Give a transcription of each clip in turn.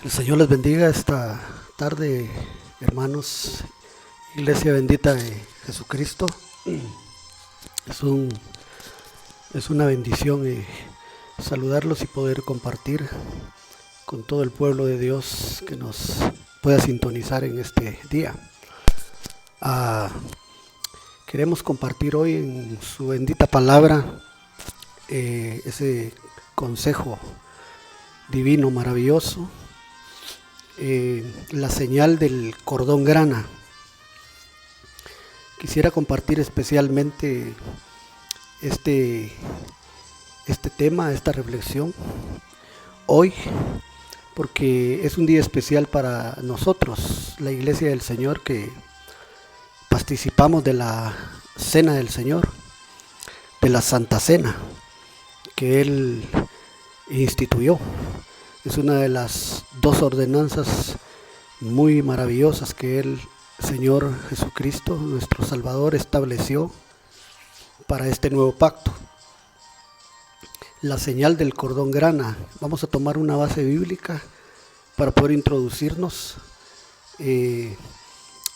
El Señor les bendiga esta tarde, hermanos. Iglesia bendita de Jesucristo. Es, un, es una bendición saludarlos y poder compartir con todo el pueblo de Dios que nos pueda sintonizar en este día. Ah, Queremos compartir hoy en su bendita palabra ese consejo divino, maravilloso. La señal del cordón grana. Quisiera compartir especialmente este, este tema, esta reflexión hoy, porque es un día especial para nosotros, la Iglesia del Señor, que participamos de la Cena del Señor, de la Santa Cena que Él instituyó. Es una de las dos ordenanzas muy maravillosas que el Señor Jesucristo, nuestro Salvador, estableció para este nuevo pacto. La señal del cordón grana. Vamos a tomar una base bíblica para poder introducirnos en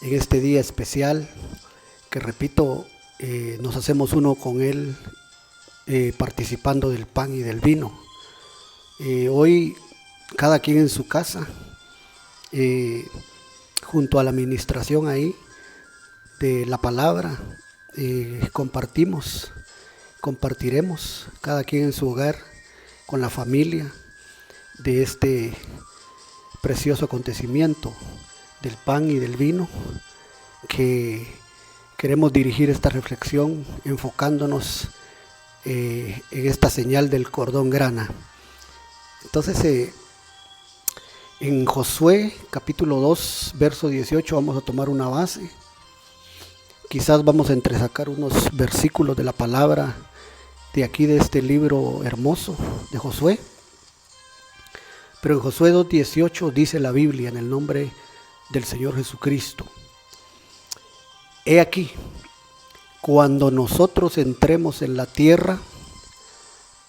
este día especial, que repito, nos hacemos uno con Él, participando del pan y del vino. Hoy cada quien en su casa, junto a la administración ahí de la palabra, compartiremos cada quien en su hogar con la familia de este precioso acontecimiento del pan y del vino, que queremos dirigir esta reflexión enfocándonos en esta señal del cordón grana. Entonces, en Josué capítulo 2, verso 18, vamos a tomar una base. Quizás vamos a entresacar unos versículos de la palabra de aquí, de este libro hermoso de Josué. Pero en Josué 2:18 dice la Biblia, en el nombre del Señor Jesucristo: He aquí, cuando nosotros entremos en la tierra,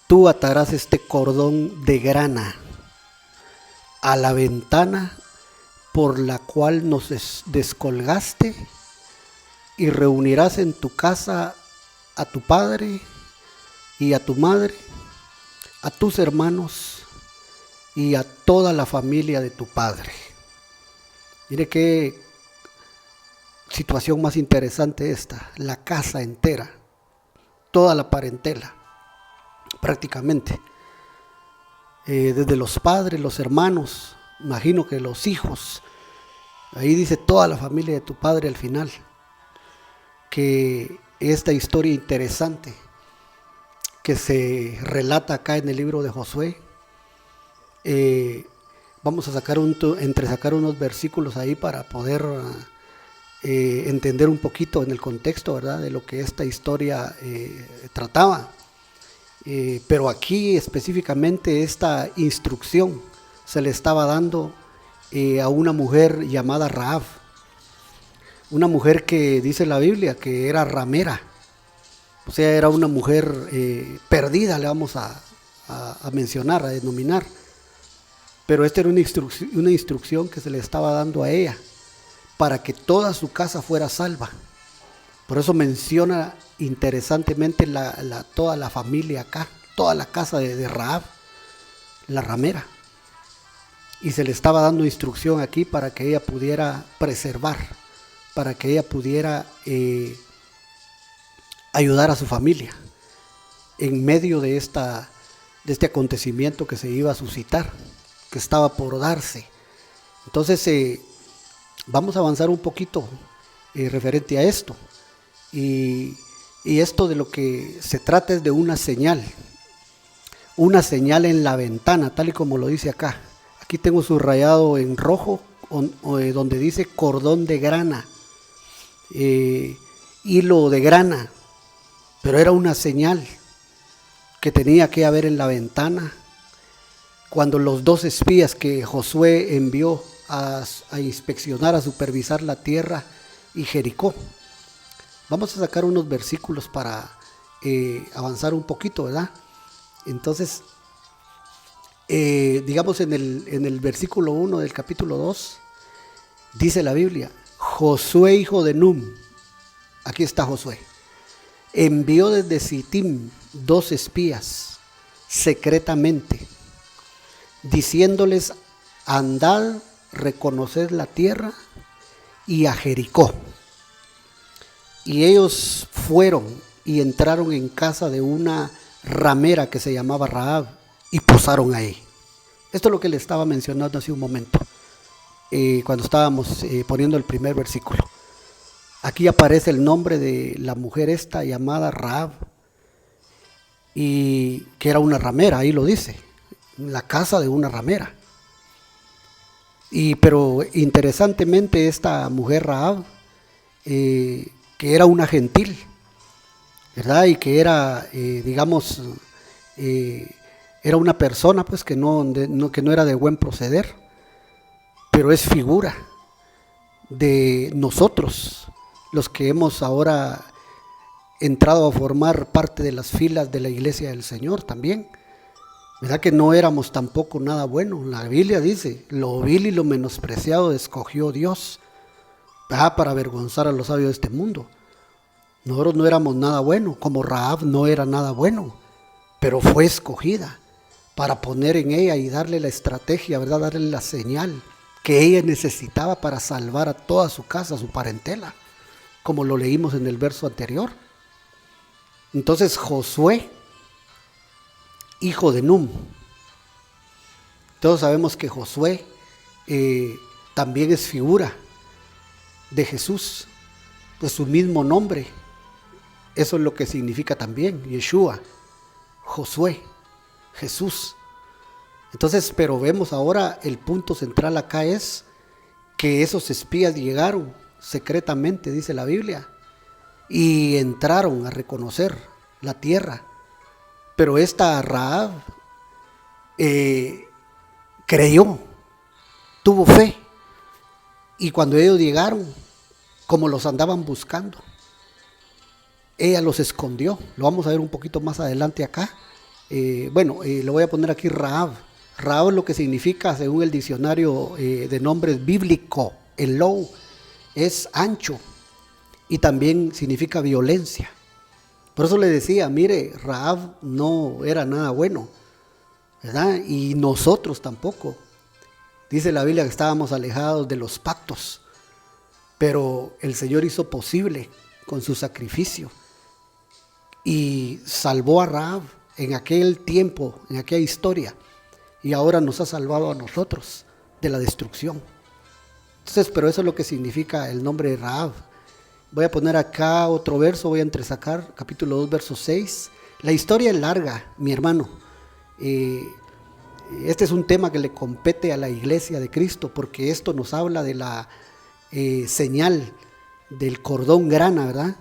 tú atarás este cordón de grana a la ventana por la cual nos descolgaste, y reunirás en tu casa a tu padre y a tu madre, a tus hermanos y a toda la familia de tu padre. Mire qué situación más interesante esta, la casa entera, toda la parentela, prácticamente. Desde los padres, los hermanos, imagino que los hijos, ahí dice toda la familia de tu padre al final. Que esta historia interesante que se relata acá en el libro de Josué, vamos a sacar unos versículos ahí para poder entender un poquito en el contexto, ¿verdad?, de lo que esta historia trataba. Pero aquí específicamente esta instrucción se le estaba dando a una mujer llamada Rahab, una mujer que dice la Biblia que era ramera, o sea, era una mujer perdida, le vamos a mencionar, a denominar. Pero esta era una instrucción que se le estaba dando a ella para que toda su casa fuera salva. Por eso menciona interesantemente toda la familia acá, toda la casa de Rahab, la ramera. Y se le estaba dando instrucción aquí para que ella pudiera preservar, para que ella pudiera ayudar a su familia en medio de este acontecimiento que se iba a suscitar, que estaba por darse. Entonces, vamos a avanzar un poquito referente a esto. Y esto de lo que se trata es de una señal en la ventana, tal y como lo dice acá. Aquí tengo subrayado en rojo, donde dice cordón de grana, hilo de grana, pero era una señal que tenía que haber en la ventana cuando los dos espías que Josué envió a inspeccionar, a supervisar la tierra y Jericó. Vamos a sacar unos versículos para avanzar un poquito, ¿verdad? Entonces, digamos en el versículo 1 del capítulo 2, dice la Biblia, Josué hijo de Num, aquí está Josué, envió desde Sittim 2 espías secretamente, diciéndoles, andad, reconoced la tierra y a Jericó. Y ellos fueron y entraron en casa de una ramera que se llamaba Rahab y posaron ahí. Esto es lo que le estaba mencionando hace un momento, cuando estábamos poniendo el primer versículo. Aquí aparece el nombre de la mujer esta llamada Rahab, y que era una ramera, ahí lo dice, la casa de una ramera. Pero interesantemente esta mujer Rahab, que era una gentil, ¿verdad? Y que era, era una persona pues que no era de buen proceder, pero es figura de nosotros, los que hemos ahora entrado a formar parte de las filas de la iglesia del Señor también. ¿Verdad que no éramos tampoco nada bueno? La Biblia dice, lo vil y lo menospreciado escogió Dios, para avergonzar a los sabios de este mundo. Nosotros no éramos nada bueno, como Rahab no era nada bueno, pero fue escogida para poner en ella y darle la estrategia, ¿verdad? Darle la señal que ella necesitaba para salvar a toda su casa, su parentela, como lo leímos en el verso anterior. Entonces Josué, hijo de Num, todos sabemos que Josué también es figura de Jesús, pues su mismo nombre, eso es lo que significa también, Yeshua, Josué, Jesús. Entonces, pero vemos ahora el punto central acá es que esos espías llegaron secretamente, dice la Biblia, y entraron a reconocer la tierra. Pero esta Rahab creyó, tuvo fe, y cuando ellos llegaron, como los andaban buscando, ella los escondió. Lo vamos a ver un poquito más adelante acá. Lo voy a poner aquí Rahab. Rahab es lo que significa, según el diccionario de nombres bíblico, el Lou es ancho y también significa violencia. Por eso le decía, mire, Rahab no era nada bueno, ¿verdad? Y nosotros tampoco. Dice la Biblia que estábamos alejados de los pactos, pero el Señor hizo posible con su sacrificio y salvó a Rahab en aquel tiempo, en aquella historia, y ahora nos ha salvado a nosotros de la destrucción. Entonces, pero eso es lo que significa el nombre de Rahab. Voy a poner acá otro verso, voy a entresacar capítulo 2, verso 6. La historia es larga, mi hermano. Este es un tema que le compete a la iglesia de Cristo, porque esto nos habla de la señal del cordón grana, ¿verdad?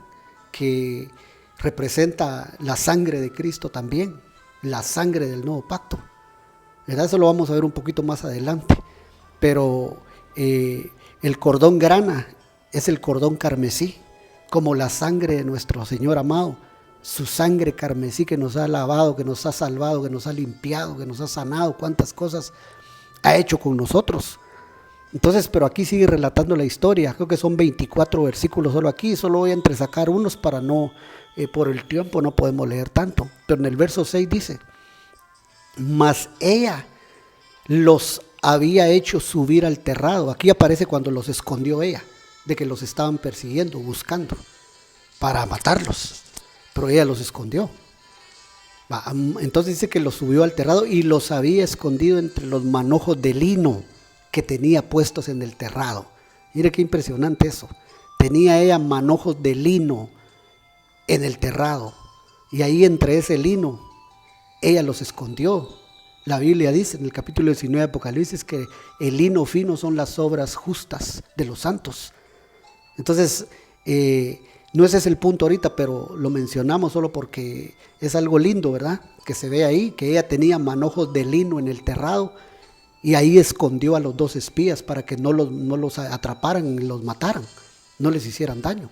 Que representa la sangre de Cristo también, la sangre del nuevo pacto, ¿verdad? Eso lo vamos a ver un poquito más adelante. Pero el cordón grana es el cordón carmesí, como la sangre de nuestro Señor amado, su sangre carmesí que nos ha lavado, que nos ha salvado, que nos ha limpiado, que nos ha sanado, cuántas cosas ha hecho con nosotros. Entonces, pero aquí sigue relatando la historia, creo que son 24 versículos solo aquí, solo voy a entresacar unos para no, por el tiempo no podemos leer tanto, pero en el verso 6 dice, mas ella los había hecho subir al terrado. Aquí aparece cuando los escondió ella, de que los estaban persiguiendo, buscando, para matarlos, pero ella los escondió. Entonces dice que los subió al terrado y los había escondido entre los manojos de lino que tenía puestos en el terrado. Mire qué impresionante eso. Tenía ella manojos de lino en el terrado, y ahí entre ese lino ella los escondió. La Biblia dice en el capítulo 19 de Apocalipsis que el lino fino son las obras justas de los santos. Entonces, no ese es el punto ahorita, pero lo mencionamos solo porque es algo lindo, ¿verdad? Que se ve ahí, que ella tenía manojos de lino en el terrado, y ahí escondió a los 2 espías para que no los atraparan y los mataran, no les hicieran daño.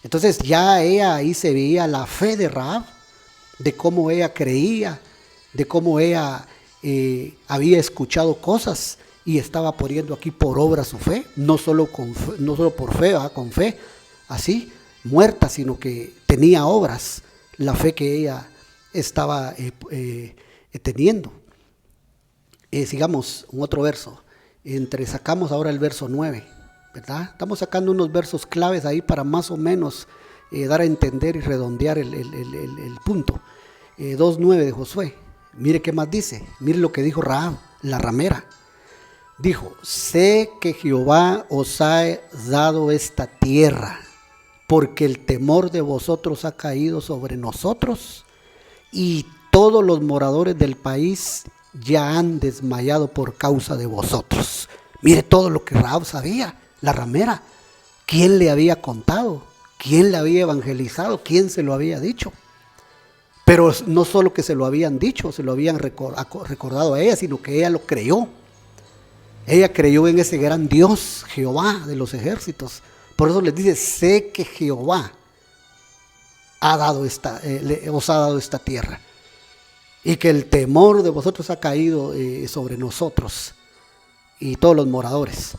Entonces ya ella ahí se veía la fe de Rahab, de cómo ella creía, de cómo ella había escuchado cosas y estaba poniendo aquí por obra su fe, no solo por fe, con fe, así, muerta, sino que tenía obras, la fe que ella estaba teniendo. Sigamos un otro verso, sacamos ahora el verso 9, ¿verdad? Estamos sacando unos versos claves ahí para más o menos dar a entender y redondear el punto. 2:9 de Josué. Mire qué más dice, mire lo que dijo Rahab, la ramera. Dijo: sé que Jehová os ha dado esta tierra, porque el temor de vosotros ha caído sobre nosotros, y todos los moradores del país ya han desmayado por causa de vosotros. Mire todo lo que Rahab sabía, la ramera. ¿Quién le había contado? ¿Quién le había evangelizado? ¿Quién se lo había dicho? Pero no solo que se lo habían dicho, se lo habían recordado a ella, sino que ella lo creyó. Ella creyó en ese gran Dios, Jehová de los ejércitos. Por eso les dice: sé que Jehová os ha dado esta tierra, y que el temor de vosotros ha caído sobre nosotros y todos los moradores.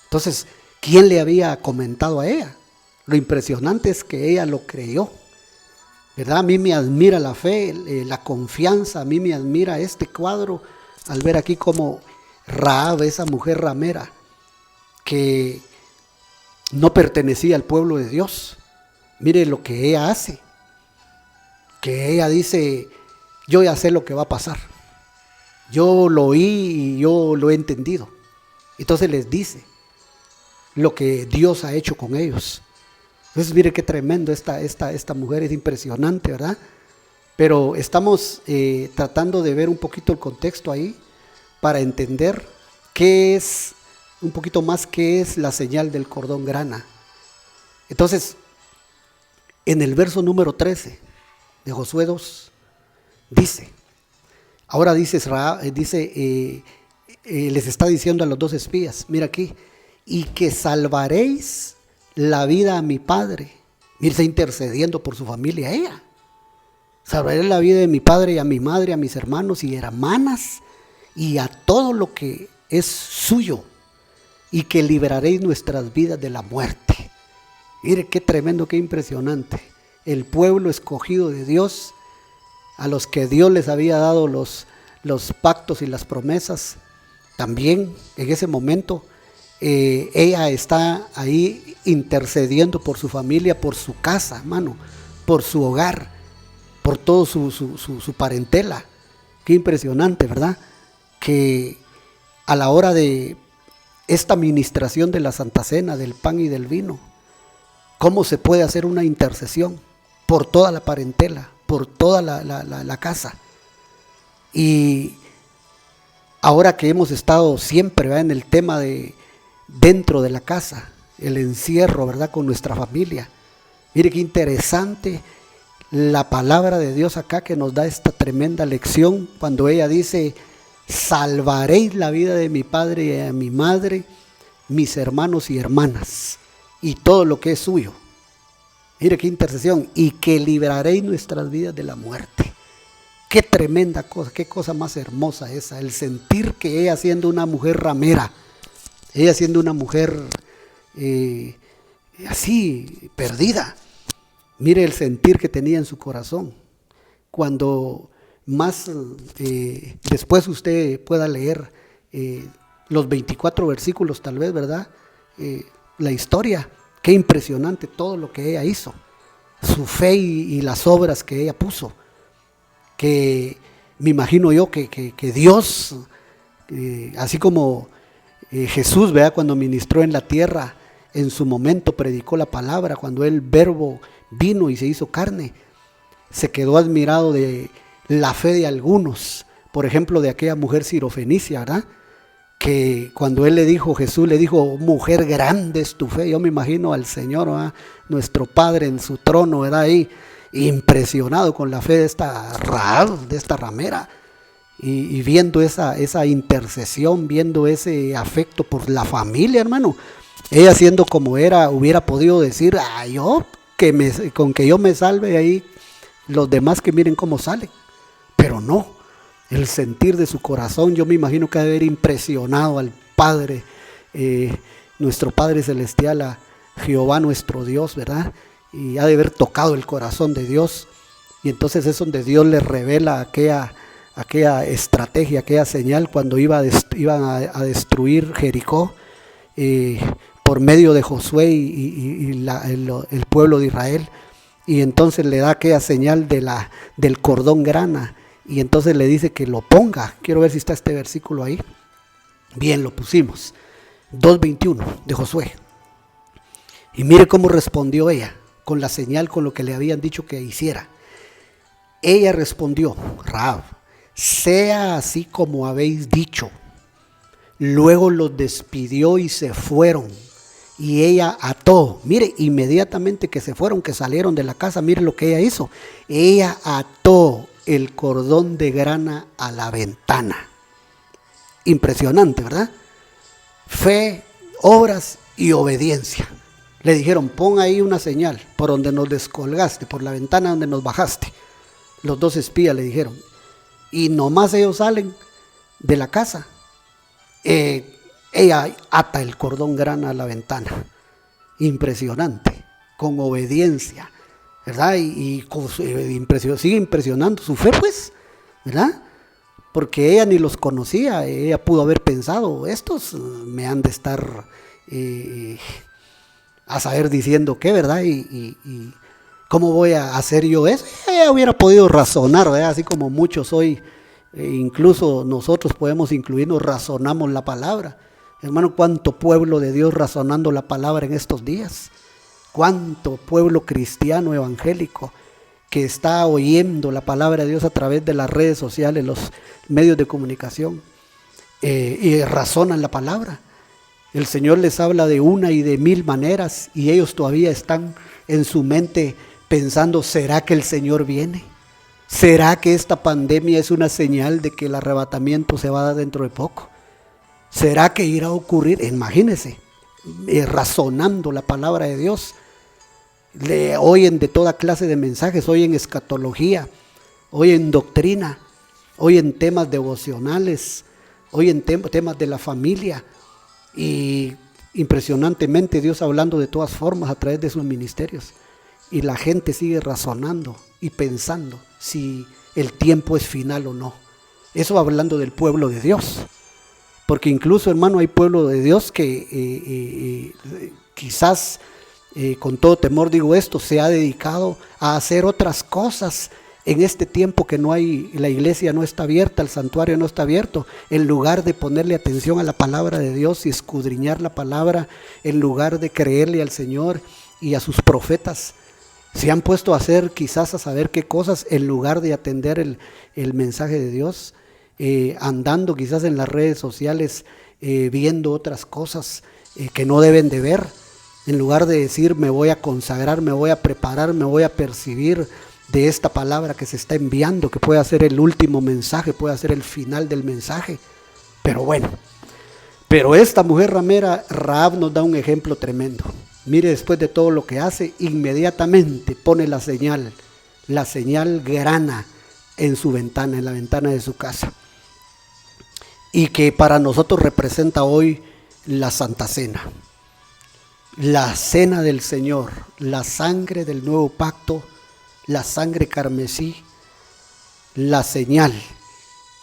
Entonces, ¿quién le había comentado a ella? Lo impresionante es que ella lo creyó, ¿verdad? A mí me admira la fe, la confianza, a mí me admira este cuadro al ver aquí como Rahab, esa mujer ramera que no pertenecía al pueblo de Dios. Mire lo que ella hace, que ella dice: yo ya sé lo que va a pasar, yo lo oí y yo lo he entendido. Entonces les dice lo que Dios ha hecho con ellos. Entonces mire qué tremendo, esta mujer es impresionante, ¿verdad? Pero estamos tratando de ver un poquito el contexto ahí para entender qué es, un poquito más, qué es la señal del cordón grana. Entonces, en el verso número 13 de Josué 2, dice, ahora les está diciendo a los dos espías, mira aquí: y que salvaréis la vida a mi padre. Mira, está intercediendo por su familia ella. Salvaré la vida de mi padre y a mi madre, a mis hermanos y hermanas, y a todo lo que es suyo, y que libraréis nuestras vidas de la muerte. Mire qué tremendo, qué impresionante. El pueblo escogido de Dios, a los que Dios les había dado los pactos y las promesas, también en ese momento ella está ahí intercediendo por su familia, por su casa, hermano, por su hogar, por todo su parentela. Qué impresionante, ¿verdad? Que a la hora de esta administración de la Santa Cena, del pan y del vino, cómo se puede hacer una intercesión por toda la parentela, por toda la casa. Y ahora que hemos estado siempre, ¿verdad?, en el tema de dentro de la casa, el encierro, ¿verdad?, con nuestra familia. Mire qué interesante la palabra de Dios acá, que nos da esta tremenda lección cuando ella dice: salvaréis la vida de mi padre y de mi madre, mis hermanos y hermanas, y todo lo que es suyo. Mire qué intercesión: y que libraréis nuestras vidas de la muerte. Qué tremenda cosa, qué cosa más hermosa esa, el sentir que ella, siendo una mujer ramera, ella siendo una mujer así perdida, mire el sentir que tenía en su corazón. Cuando más después usted pueda leer los 24 versículos tal vez, ¿verdad? La historia, qué impresionante todo lo que ella hizo, su fe y las obras que ella puso, que me imagino yo que Dios, así como Jesús, ¿verdad?, cuando ministró en la tierra, en su momento predicó la palabra, cuando el verbo vino y se hizo carne, se quedó admirado de la fe de algunos, por ejemplo de aquella mujer sirofenicia, ¿verdad?, que cuando él le dijo, Jesús le dijo: mujer, grande es tu fe. Yo me imagino al Señor, ¿verdad?, nuestro Padre en su trono, ¿verdad?, ahí impresionado con la fe de esta Rahab, de esta ramera, y viendo esa intercesión, viendo ese afecto por la familia, hermano. Ella, siendo como era, hubiera podido decir: con que yo me salve ahí, los demás que miren cómo salen. Pero no, el sentir de su corazón, yo me imagino que ha de haber impresionado al Padre, nuestro Padre Celestial, a Jehová nuestro Dios, ¿verdad? Y ha de haber tocado el corazón de Dios, y entonces es donde Dios le revela aquella estrategia, aquella señal cuando iban a destruir Jericó, por medio de Josué y el pueblo de Israel. Y entonces le da aquella señal del cordón grana, y entonces le dice que lo ponga. Quiero ver si está este versículo ahí. Bien, lo pusimos. 2:21 de Josué. Y mire cómo respondió ella con la señal, con lo que le habían dicho que hiciera. Ella respondió, Rahab: sea así como habéis dicho. Luego los despidió y se fueron. Y ella ató, mire, inmediatamente que se fueron, que salieron de la casa, mire lo que ella hizo. Ella ató el cordón de grana a la ventana. Impresionante, ¿verdad? Fe, obras y obediencia. Le dijeron, pon ahí una señal por donde nos descolgaste, por la ventana donde nos bajaste. Los dos espías le dijeron. Y nomás ellos salen de la casa. Ella ata el cordón grana a la ventana. Impresionante, con obediencia, ¿verdad? Y sigue impresionando su fe, pues, ¿verdad? Porque ella ni los conocía. Ella pudo haber pensado, estos me han de estar a saber diciendo qué, ¿verdad? Y ¿cómo voy a hacer yo eso? Ella hubiera podido razonar, ¿verdad? Así como muchos hoy, incluso nosotros podemos incluirnos, razonamos la palabra. Hermano, cuánto pueblo de Dios razonando la palabra en estos días. Cuánto pueblo cristiano evangélico que está oyendo la palabra de Dios a través de las redes sociales, los medios de comunicación, y razonan la palabra. El Señor les habla de una y de mil maneras, y ellos todavía están en su mente pensando, ¿será que el Señor viene? ¿Será que esta pandemia es una señal de que el arrebatamiento se va a dar dentro de poco? ¿Será que irá a ocurrir? Imagínense, razonando la palabra de Dios. Oyen de toda clase de mensajes, oyen escatología, oyen doctrina, oyen temas devocionales, oyen temas de la familia, y impresionantemente Dios hablando de todas formas a través de sus ministerios, y la gente sigue razonando y pensando si el tiempo es final o no. Eso hablando del pueblo de Dios. Porque incluso, hermano, hay pueblo de Dios que quizás, con todo temor digo esto, se ha dedicado a hacer otras cosas en este tiempo que no hay, la iglesia no está abierta, el santuario no está abierto. En lugar de ponerle atención a la palabra de Dios y escudriñar la palabra, en lugar de creerle al Señor y a sus profetas, se han puesto a hacer quizás a saber qué cosas, en lugar de atender el mensaje de Dios. Andando quizás en las redes sociales, viendo otras cosas que no deben de ver, en lugar de decir me voy a consagrar, me voy a preparar, me voy a percibir de esta palabra que se está enviando, que puede ser el último mensaje, puede ser el final del mensaje. Pero bueno, pero esta mujer ramera, Rahab, nos da un ejemplo tremendo. Mire, después de todo lo que hace, inmediatamente pone la señal grana en su ventana, en la ventana de su casa. Y que para nosotros representa hoy la Santa Cena, la cena del Señor, la sangre del nuevo pacto, la sangre carmesí, la señal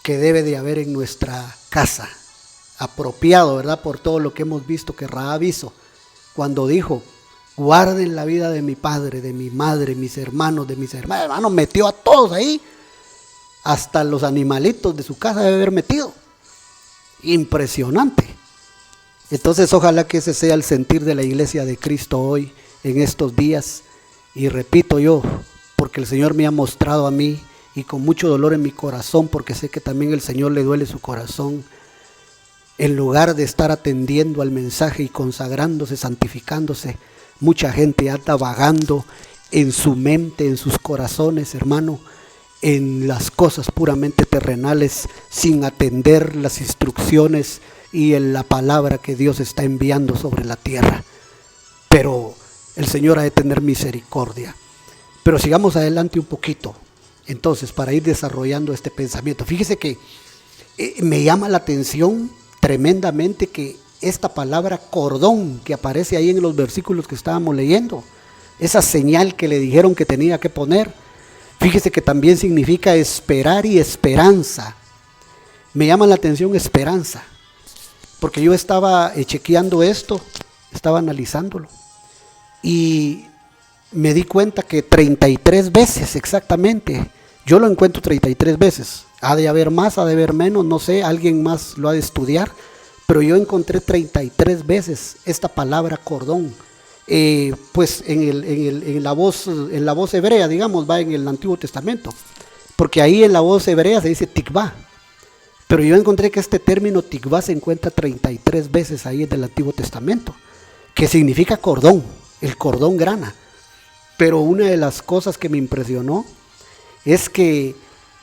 que debe de haber en nuestra casa, apropiado, ¿verdad? Por todo lo que hemos visto que Rahab hizo, cuando dijo, guarden la vida de mi padre, de mi madre, mis hermanos, de mis hermanos, metió a todos ahí, hasta los animalitos de su casa debe haber metido. Impresionante. Entonces ojalá que ese sea el sentir de la iglesia de Cristo hoy, en estos días. Y repito yo, porque el Señor me ha mostrado a mí, y con mucho dolor en mi corazón, porque sé que también el Señor le duele su corazón, en lugar de estar atendiendo al mensaje y consagrándose, santificándose, mucha gente anda vagando en su mente, en sus corazones, hermano, en las cosas puramente terrenales, sin atender las instrucciones y en la palabra que Dios está enviando sobre la tierra. Pero el Señor ha de tener misericordia. Pero sigamos adelante un poquito. Entonces, para ir desarrollando este pensamiento, fíjese que me llama la atención tremendamente que esta palabra cordón que aparece ahí en los versículos que estábamos leyendo, esa señal que le dijeron que tenía que poner, fíjese que también significa esperar y esperanza. Me llama la atención esperanza, porque yo estaba chequeando esto, estaba analizándolo y me di cuenta que 33 veces exactamente, yo lo encuentro 33 veces, ha de haber más, ha de haber menos, no sé, alguien más lo ha de estudiar, pero yo encontré 33 veces esta palabra cordón, pues en la voz hebrea, digamos, va en el Antiguo Testamento, porque ahí en la voz hebrea se dice tikvá, pero yo encontré que este término tikvá se encuentra 33 veces ahí en el Antiguo Testamento, que significa cordón, el cordón grana. Pero una de las cosas que me impresionó es que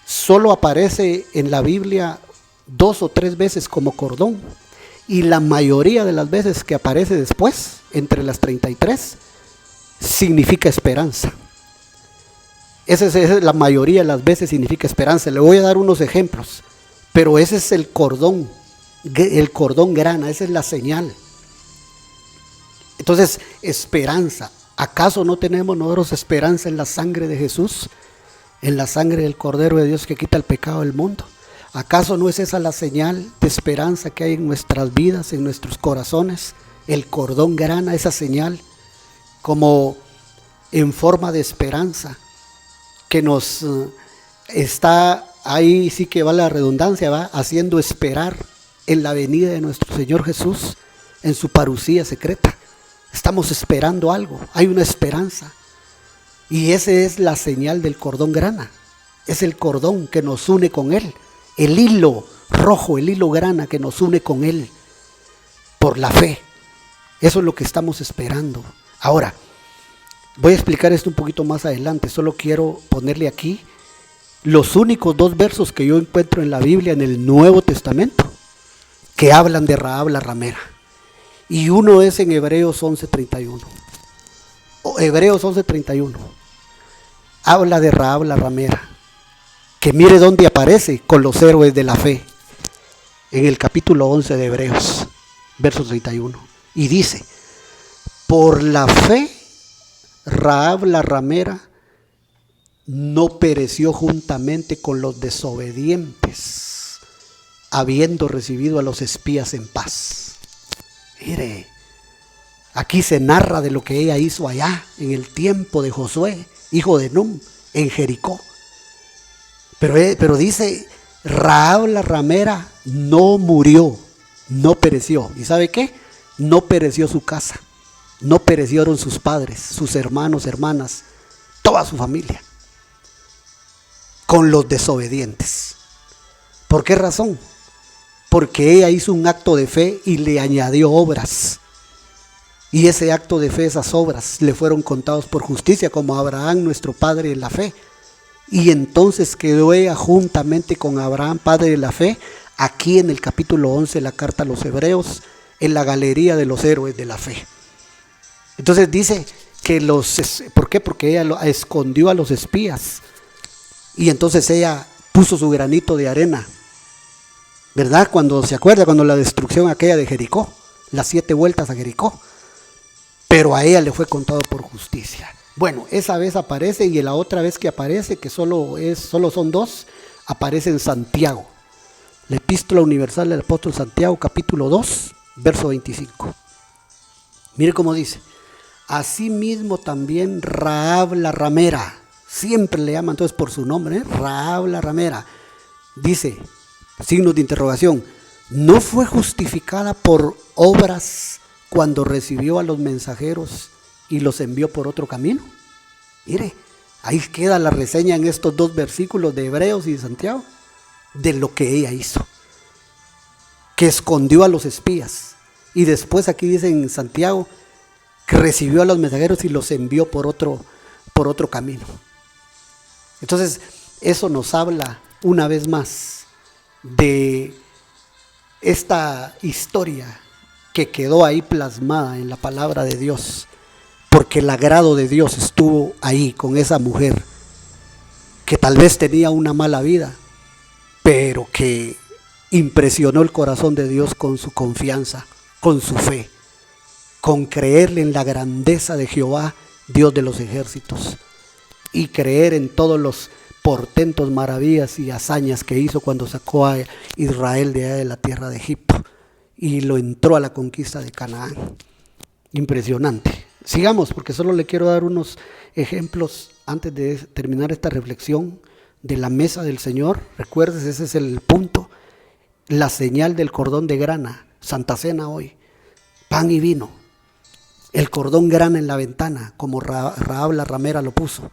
solo aparece en la Biblia 2 o 3 veces como cordón, y la mayoría de las veces que aparece después, entre las 33, significa esperanza. Esa es la mayoría de las veces significa esperanza. Le voy a dar unos ejemplos, pero ese es el cordón grana, esa es la señal. Entonces, esperanza. ¿Acaso no tenemos nosotros esperanza en la sangre de Jesús? En la sangre del Cordero de Dios que quita el pecado del mundo. ¿Acaso no es esa la señal de esperanza que hay en nuestras vidas, en nuestros corazones? El cordón grana, esa señal, como en forma de esperanza, que nos está ahí, sí que va la redundancia, va haciendo esperar en la venida de nuestro Señor Jesús, en su parucía secreta. Estamos esperando algo, hay una esperanza. Y esa es la señal del cordón grana. Es el cordón que nos une con Él. El hilo rojo, el hilo grana que nos une con Él por la fe. Eso es lo que estamos esperando. Ahora, voy a explicar esto un poquito más adelante. Solo quiero ponerle aquí los únicos 2 versos que yo encuentro en la Biblia, en el Nuevo Testamento, que hablan de Rahab la ramera. Y uno es en Hebreos 11:31. Hebreos 11:31. Habla de Rahab la ramera, que mire dónde aparece con los héroes de la fe, en el capítulo 11 de Hebreos, verso 31. Y dice: por la fe, Rahab la ramera no pereció juntamente con los desobedientes, habiendo recibido a los espías en paz. Mire, aquí se narra de lo que ella hizo allá en el tiempo de Josué, hijo de Nun, en Jericó. Pero dice, Rahab la ramera no murió, no pereció. ¿Y sabe qué? No pereció su casa, no perecieron sus padres, sus hermanos, hermanas, toda su familia, con los desobedientes. ¿Por qué razón? Porque ella hizo un acto de fe y le añadió obras. Y ese acto de fe, esas obras, le fueron contados por justicia, como Abraham, nuestro padre en la fe. Y entonces quedó ella juntamente con Abraham, padre de la fe, aquí en el capítulo 11 de la carta a los Hebreos, en la galería de los héroes de la fe. Entonces dice que ¿por qué? Porque ella escondió a los espías. Y entonces ella puso su granito de arena, ¿verdad? Cuando se acuerda, cuando la destrucción aquella de Jericó, las 7 vueltas a Jericó. Pero a ella le fue contado por justicia. Bueno, esa vez aparece, y la otra vez que aparece, que solo son 2, aparece en Santiago. La epístola universal del apóstol Santiago, capítulo 2, verso 25. Mire cómo dice: asimismo también Rahab la ramera, siempre le llaman entonces por su nombre, Rahab la ramera, dice, signos de interrogación, ¿no fue justificada por obras cuando recibió a los mensajeros y los envió por otro camino? Mire, ahí queda la reseña en estos 2 versículos de Hebreos y de Santiago de lo que ella hizo, que escondió a los espías, y después aquí dice en Santiago que recibió a los mensajeros y los envió por otro camino. Entonces eso nos habla una vez más de esta historia que quedó ahí plasmada en la palabra de Dios, porque el agrado de Dios estuvo ahí con esa mujer que tal vez tenía una mala vida, pero que impresionó el corazón de Dios con su confianza, con su fe, con creerle en la grandeza de Jehová, Dios de los ejércitos, y creer en todos los portentos, maravillas y hazañas que hizo cuando sacó a Israel de allá de la tierra de Egipto y lo entró a la conquista de Canaán. Impresionante. Sigamos, porque solo le quiero dar unos ejemplos antes de terminar esta reflexión de la mesa del Señor. Recuerdes, ese es el punto, la señal del cordón de grana, Santa Cena hoy, pan y vino, el cordón grana en la ventana, como Rahab la ramera lo puso,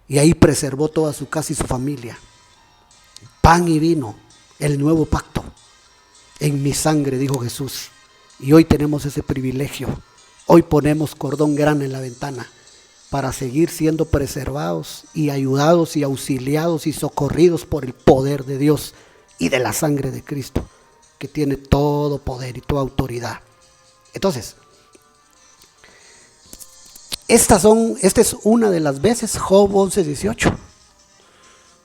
y ahí preservó toda su casa y su familia. Pan y vino, el nuevo pacto, en mi sangre, dijo Jesús, y hoy tenemos ese privilegio. Hoy ponemos cordón grana en la ventana para seguir siendo preservados y ayudados y auxiliados y socorridos por el poder de Dios y de la sangre de Cristo, que tiene todo poder y toda autoridad. Entonces, esta es una de las veces, Job 11:18,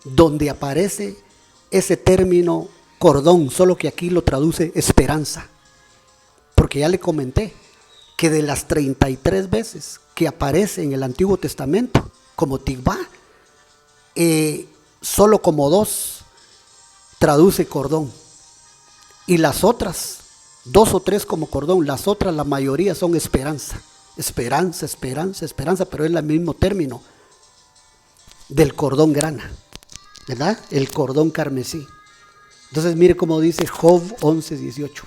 donde aparece ese término cordón, solo que aquí lo traduce esperanza, porque ya le comenté que de las 33 veces que aparece en el Antiguo Testamento como Tikvá, solo como 2 traduce cordón, y las otras 2 o 3 como cordón, las otras la mayoría son esperanza, esperanza, esperanza, esperanza, pero es el mismo término del cordón grana, ¿verdad? El cordón carmesí. Entonces mire cómo dice Job 11:18.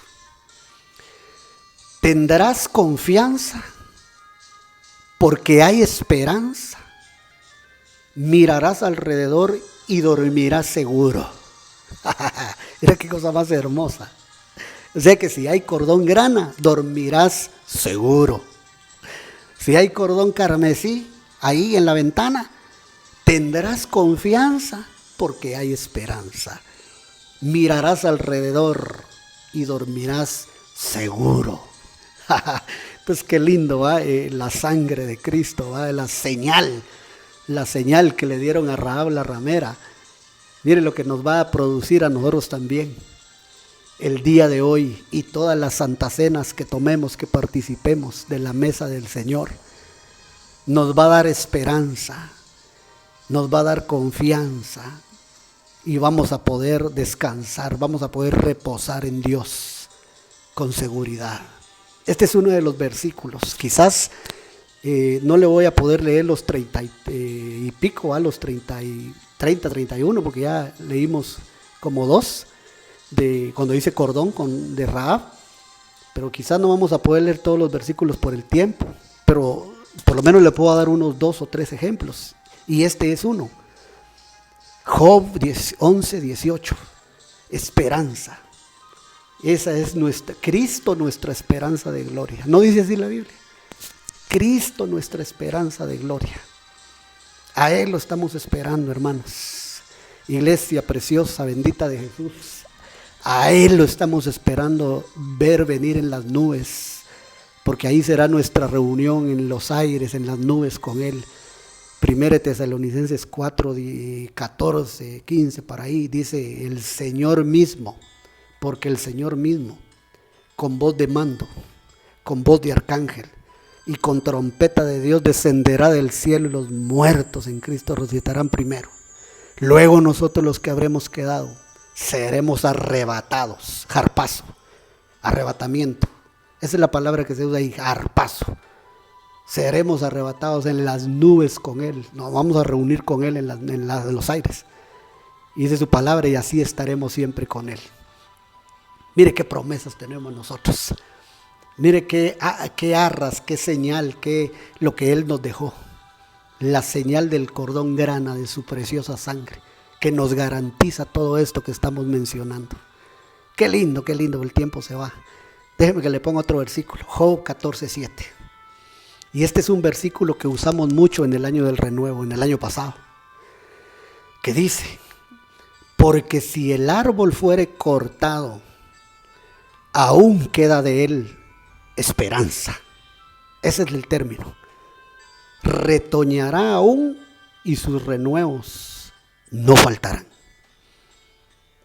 Tendrás confianza porque hay esperanza. Mirarás alrededor y dormirás seguro. Mira qué cosa más hermosa. O sea que si hay cordón grana, dormirás seguro. Si hay cordón carmesí ahí en la ventana, tendrás confianza porque hay esperanza. Mirarás alrededor y dormirás seguro. Pues qué lindo, ¿va? La sangre de Cristo, ¿va? La señal que le dieron a Rahab la ramera. Mire lo que nos va a producir a nosotros también el día de hoy y todas las santas cenas que tomemos, que participemos de la mesa del Señor. Nos va a dar esperanza, nos va a dar confianza y vamos a poder descansar, vamos a poder reposar en Dios con seguridad. Este es uno de los versículos. Quizás no le voy a poder leer los 30 y pico, a los 30, 31, porque ya leímos como 2 de cuando dice cordón de Rahab, pero quizás no vamos a poder leer todos los versículos por el tiempo, pero por lo menos le puedo dar unos 2 o 3 ejemplos, y este es uno. Job 11:18, esperanza. Esa es Cristo, nuestra esperanza de gloria. ¿No dice así la Biblia? Cristo, nuestra esperanza de gloria. A Él lo estamos esperando, hermanos. Iglesia preciosa, bendita de Jesús. A Él lo estamos esperando ver venir en las nubes, porque ahí será nuestra reunión en los aires, en las nubes con Él. 1 Tesalonicenses 4, 14, 15, para ahí dice el Señor mismo. Porque el Señor mismo, con voz de mando, con voz de arcángel y con trompeta de Dios descenderá del cielo, y los muertos en Cristo resucitarán primero. Luego nosotros, los que habremos quedado, seremos arrebatados. Harpazo, arrebatamiento. Esa es la palabra que se usa ahí, harpazo. Seremos arrebatados en las nubes con Él. Nos vamos a reunir con Él en los aires. Y dice su palabra, y así estaremos siempre con Él. Mire qué promesas tenemos nosotros. Mire qué arras, qué señal, lo que Él nos dejó. La señal del cordón grana de su preciosa sangre, que nos garantiza todo esto que estamos mencionando. Qué lindo, el tiempo se va. Déjeme que le ponga otro versículo, Job 14:7. Y este es un versículo que usamos mucho en el año del renuevo, en el año pasado, que dice: porque si el árbol fuere cortado, aún queda de él esperanza. Ese es el término. Retoñará aún y sus renuevos no faltarán.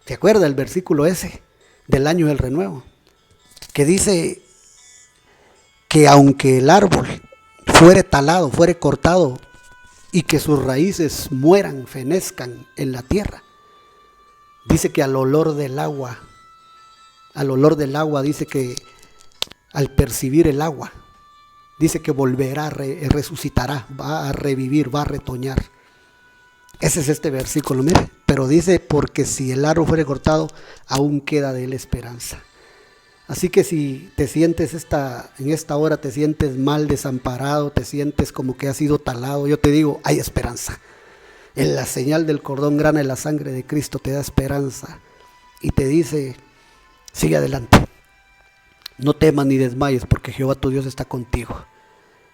¿Se acuerda el versículo ese del año del renuevo? Que dice que aunque el árbol fuere talado, fuere cortado y que sus raíces mueran, fenezcan en la tierra, dice que al olor del agua dice que al percibir el agua, dice que volverá, resucitará, va a revivir, va a retoñar. Ese es este versículo, mire. Pero dice, porque si el árbol fuere cortado, aún queda de él esperanza. Así que si te sientes en esta hora, te sientes mal, desamparado, te sientes como que has sido talado, yo te digo, hay esperanza. En la señal del cordón grana de la sangre de Cristo te da esperanza y te dice, sigue adelante. No temas ni desmayes, porque Jehová tu Dios está contigo.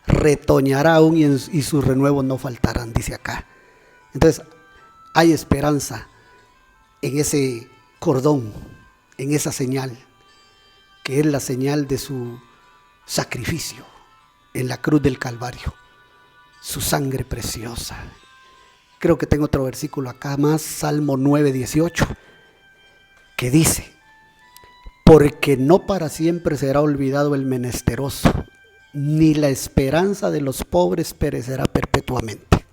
Retoñará aún y sus renuevos no faltarán, dice acá. Entonces, hay esperanza en ese cordón, en esa señal, que es la señal de su sacrificio en la cruz del Calvario, su sangre preciosa. Creo que tengo otro versículo acá más, Salmo 9:18, que dice, porque no para siempre será olvidado el menesteroso, ni la esperanza de los pobres perecerá perpetuamente.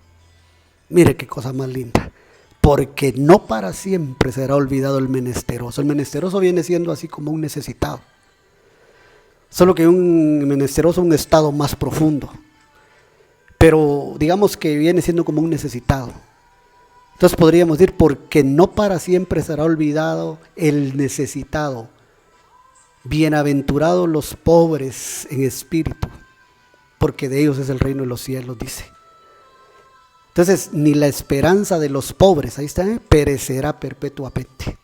Mire qué cosa más linda. Porque no para siempre será olvidado el menesteroso. El menesteroso viene siendo así como un necesitado. Solo que un menesteroso es un estado más profundo. Pero digamos que viene siendo como un necesitado. Entonces podríamos decir, porque no para siempre será olvidado el necesitado. Bienaventurados los pobres en espíritu, porque de ellos es el reino de los cielos, dice. Entonces, ni la esperanza de los pobres, ahí está, perecerá perpetuamente.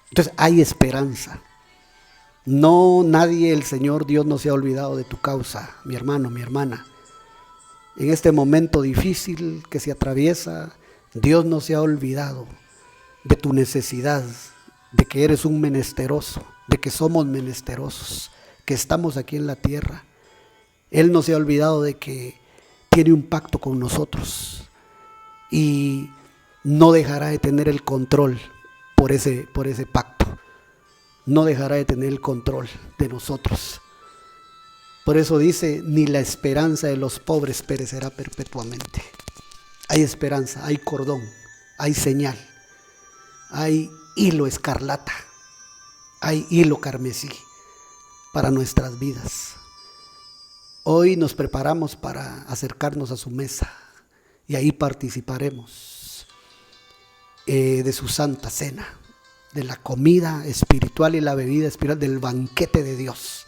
Entonces, hay esperanza. No, nadie, el Señor Dios no se ha olvidado de tu causa, mi hermano, mi hermana. En este momento difícil que se atraviesa, Dios no se ha olvidado de tu necesidad, de que eres un menesteroso, de que somos menesterosos, que estamos aquí en la tierra. Él no se ha olvidado de que tiene un pacto con nosotros y no dejará de tener el control por ese pacto. No dejará de tener el control de nosotros. Por eso dice, ni la esperanza de los pobres perecerá perpetuamente. Hay esperanza, hay cordón, hay señal, hay hilo escarlata, hay hilo carmesí para nuestras vidas. Hoy nos preparamos para acercarnos a su mesa y ahí participaremos de su santa cena, de la comida espiritual y la bebida espiritual, del banquete de Dios,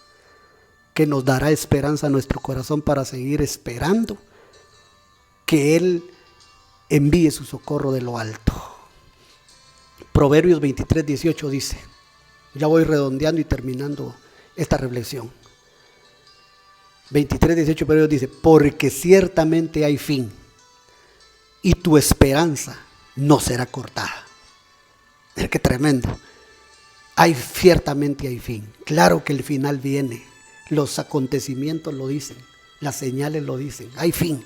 que nos dará esperanza a nuestro corazón para seguir esperando que Él envíe su socorro de lo alto. Proverbios 23:18 dice, ya voy redondeando y terminando esta reflexión. 23:18 Proverbios dice, porque ciertamente hay fin y tu esperanza no será cortada. Mira qué tremendo. Ciertamente hay fin. Claro que el final viene. Los acontecimientos lo dicen, las señales lo dicen, hay fin.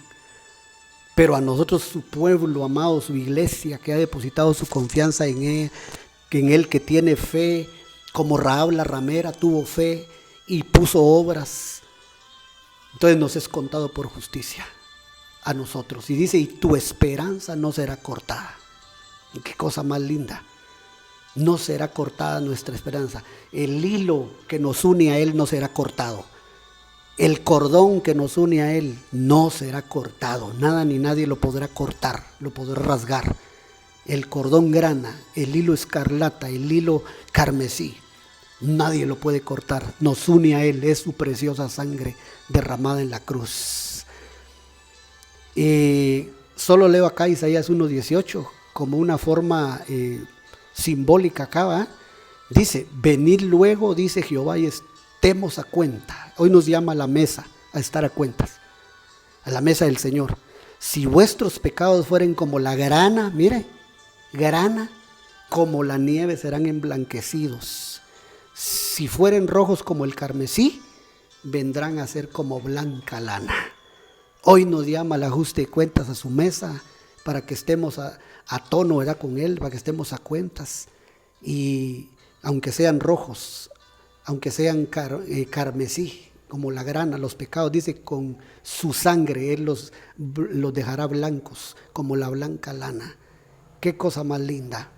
Pero a nosotros, su pueblo amado, su iglesia que ha depositado su confianza en él, que tiene fe, como Rahab la ramera tuvo fe y puso obras, entonces nos es contado por justicia a nosotros. Y dice, y tu esperanza no será cortada. Y qué cosa más linda. No será cortada nuestra esperanza. El hilo que nos une a Él no será cortado. El cordón que nos une a Él no será cortado. Nada ni nadie lo podrá cortar, lo podrá rasgar. El cordón grana, el hilo escarlata, el hilo carmesí, nadie lo puede cortar. Nos une a Él, es su preciosa sangre derramada en la cruz. Solo leo acá Isaías 1:18 como una forma simbólica acá, ¿va? Dice, venid luego, dice Jehová, y estemos a cuenta. Hoy nos llama a la mesa, a estar a cuentas, a la mesa del Señor. Si vuestros pecados fueren como la grana, mire, grana, como la nieve serán emblanquecidos. Si fueren rojos como el carmesí, vendrán a ser como blanca lana. Hoy nos llama al ajuste de cuentas a su mesa, para que estemos a tono, ¿verdad?, con Él, para que estemos a cuentas. Y aunque sean rojos, aunque sean carmesí, como la grana, los pecados, dice, con su sangre Él los dejará blancos, como la blanca lana. Qué cosa más linda.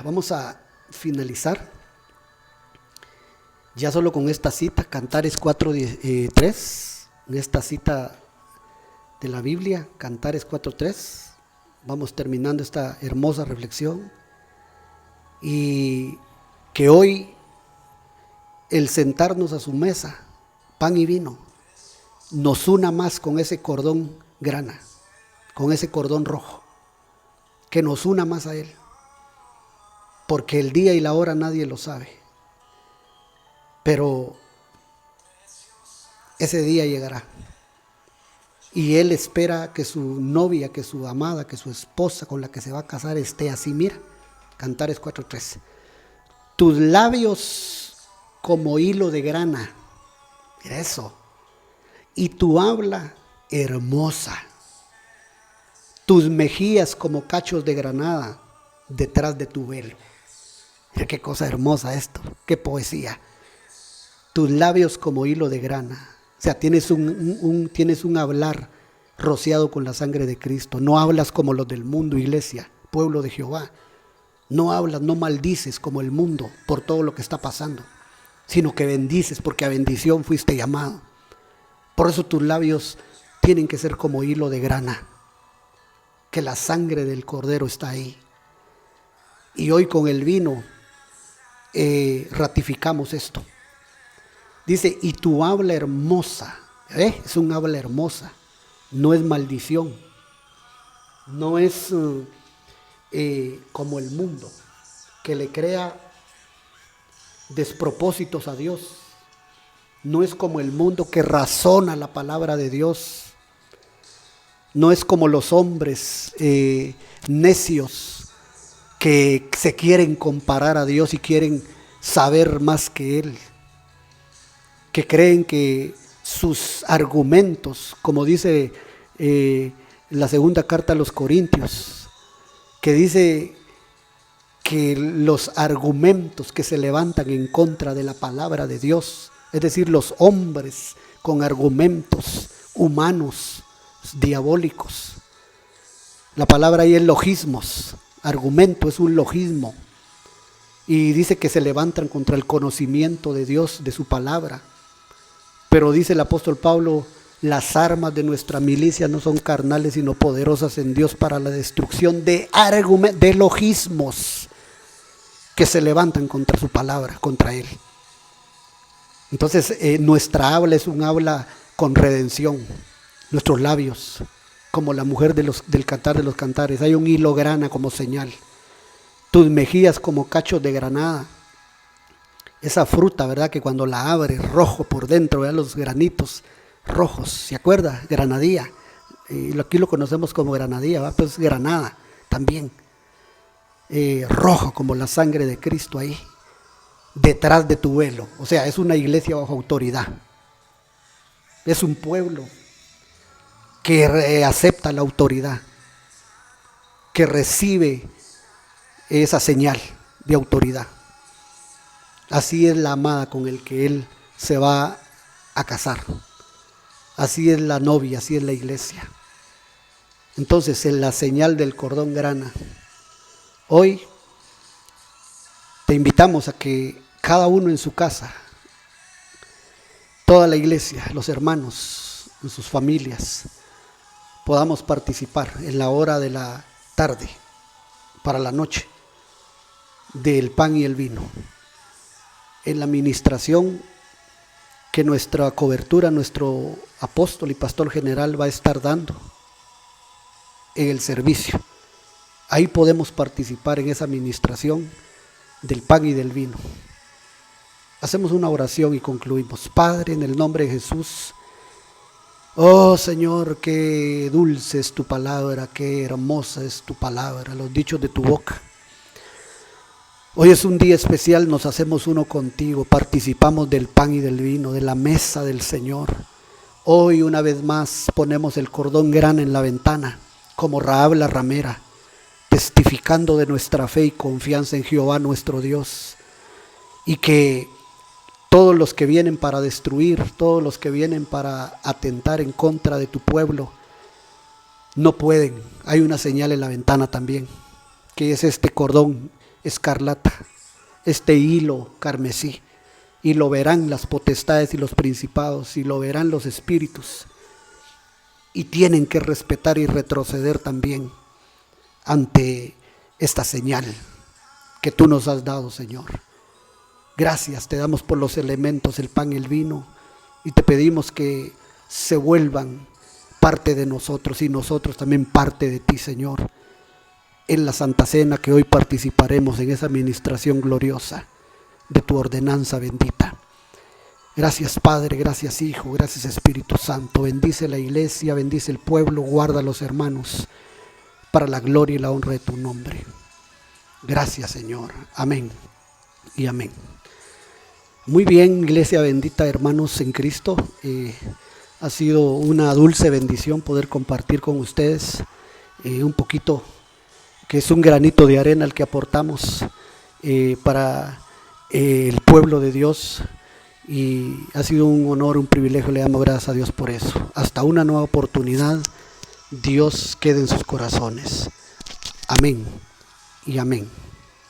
Vamos a finalizar ya solo con esta cita, Cantares 4:3, en esta cita de la Biblia, Cantares 4:3. Vamos terminando esta hermosa reflexión, y que hoy el sentarnos a su mesa, pan y vino, nos una más con ese cordón grana, con ese cordón rojo, que nos una más a Él, porque el día y la hora nadie lo sabe, pero ese día llegará. Y Él espera que su novia, que su amada, que su esposa con la que se va a casar esté así. Mira, Cantares 4:3. Tus labios como hilo de grana. Mira eso. Y tu habla hermosa. Tus mejillas como cachos de granada detrás de tu velo. Mira qué cosa hermosa esto. Qué poesía. Tus labios como hilo de grana. O sea, tienes un hablar rociado con la sangre de Cristo. No hablas como los del mundo, iglesia, pueblo de Jehová. No hablas, no maldices como el mundo por todo lo que está pasando, sino que bendices, porque a bendición fuiste llamado. Por eso tus labios tienen que ser como hilo de grana, que la sangre del Cordero está ahí. Y hoy con el vino ratificamos esto. Dice, y tu habla hermosa, es un habla hermosa, no es maldición, no es como el mundo, que le crea despropósitos a Dios, no es como el mundo que razona la palabra de Dios, no es como los hombres necios que se quieren comparar a Dios y quieren saber más que Él, que creen que sus argumentos, como dice la segunda carta a los Corintios, que dice que los argumentos que se levantan en contra de la palabra de Dios, es decir, los hombres con argumentos humanos, diabólicos. La palabra ahí es logismos, argumento es un logismo, y dice que se levantan contra el conocimiento de Dios, de su palabra. Pero dice el apóstol Pablo, las armas de nuestra milicia no son carnales, sino poderosas en Dios para la destrucción de logismos que se levantan contra su palabra, contra Él. Entonces nuestra habla es un habla con redención, nuestros labios, como la mujer del Cantar de los Cantares, hay un hilo grana como señal, tus mejillas como cachos de granada. Esa fruta, ¿verdad?, que cuando la abre rojo por dentro, ¿verdad?, los granitos rojos, ¿se acuerda? Granadilla, aquí lo conocemos como granadilla, ¿verdad?, pues granada también, rojo como la sangre de Cristo ahí, detrás de tu velo. O sea, es una iglesia bajo autoridad, es un pueblo que acepta la autoridad, que recibe esa señal de autoridad. Así es la amada con el que Él se va a casar. Así es la novia, así es la iglesia. Entonces, en la señal del cordón grana, hoy te invitamos a que cada uno en su casa, toda la iglesia, los hermanos, en sus familias, podamos participar en la hora de la tarde, para la noche, del pan y el vino, en la ministración que nuestra cobertura, nuestro apóstol y pastor general va a estar dando en el servicio. Ahí podemos participar en esa ministración del pan y del vino. Hacemos una oración y concluimos. Padre, en el nombre de Jesús, oh Señor, qué dulce es tu palabra, qué hermosa es tu palabra, los dichos de tu boca. Hoy es un día especial, nos hacemos uno contigo, participamos del pan y del vino, de la mesa del Señor, Hoy una vez más ponemos el cordón grande en la ventana, como Rahab la ramera, testificando de nuestra fe y confianza en Jehová nuestro Dios. Y que todos los que vienen para destruir, todos los que vienen para atentar en contra de tu pueblo, no pueden. Hay una señal en la ventana también, que es este cordón escarlata, este hilo carmesí. Y lo verán las potestades y los principados, y lo verán los espíritus. Y tienen que respetar y retroceder también ante esta señal que tú nos has dado, Señor. Gracias te damos por los elementos, el pan y el vino, y te pedimos que se vuelvan parte de nosotros y nosotros también parte de ti, Señor, en la Santa Cena que hoy participaremos en esa administración gloriosa de tu ordenanza bendita. Gracias Padre, gracias Hijo, gracias Espíritu Santo. Bendice la iglesia, bendice el pueblo, guarda a los hermanos para la gloria y la honra de tu nombre. Gracias Señor, amén y amén. Muy bien, iglesia bendita, hermanos en Cristo. Ha sido una dulce bendición poder compartir con ustedes un poquito, que es un granito de arena el que aportamos para el pueblo de Dios, y ha sido un honor, un privilegio. Le damos gracias a Dios por eso. Hasta una nueva oportunidad. Dios quede en sus corazones. Amén y amén.